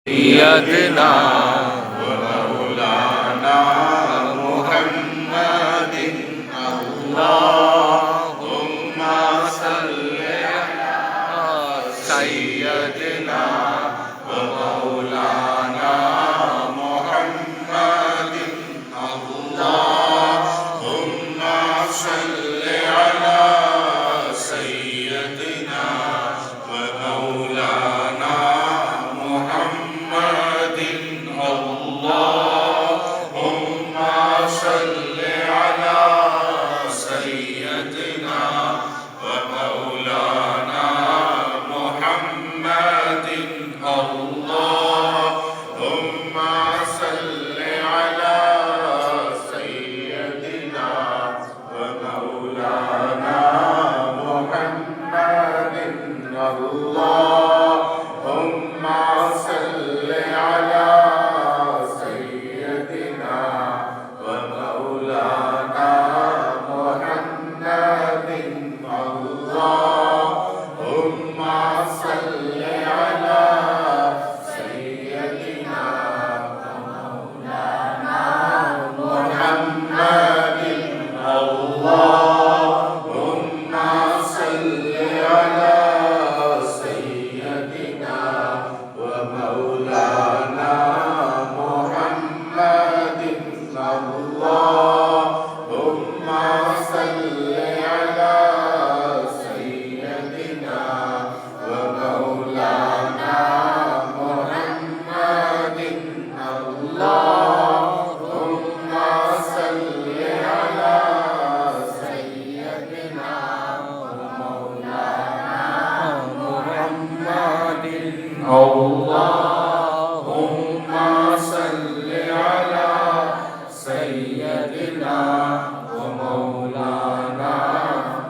سيدنا ومولانا محمد اللهم صل على سيدنا ومولانا محمد اللهم صل على سيدنا ومولانا محمد اللهم صل على سيدنا ومولانا محمد اللهم صل على سيدنا ومولانا محمد اللهم صل على سيدنا ومولانا محمد اللهم صل على سيدنا ومولانا محمد اللهم صل على سيدنا ومولانا محمد اللهم صل على سيدنا ومولانا محمد اللهم صل على سيدنا ومولانا محمد اللهم صل على سيدنا ومولانا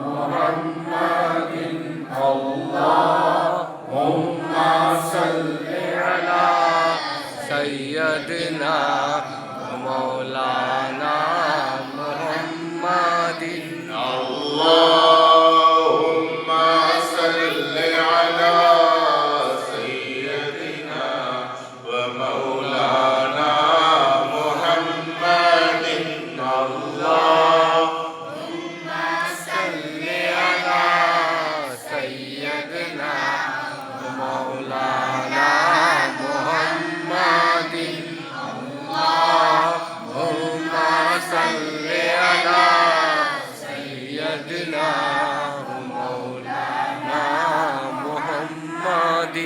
محمد اللهم صل على سيدنا مولانا محمد اللهم صل على سيدنا ومولانا محمد اللهم صل على سيدنا مولانا محمد اللهم صل على سيدنا مولانا محمد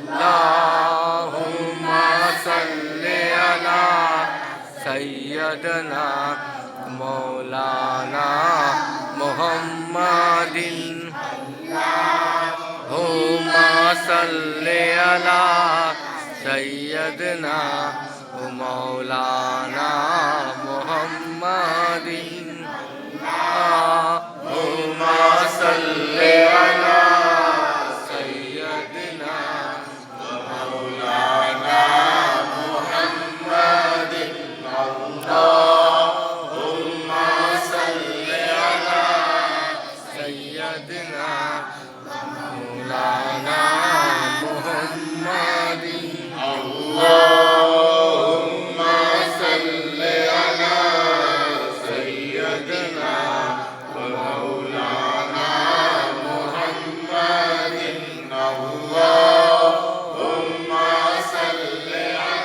اللهم صل على سيدنا مولانا محمد اللهم صل على سيدنا مولانا محمد اللهم صل على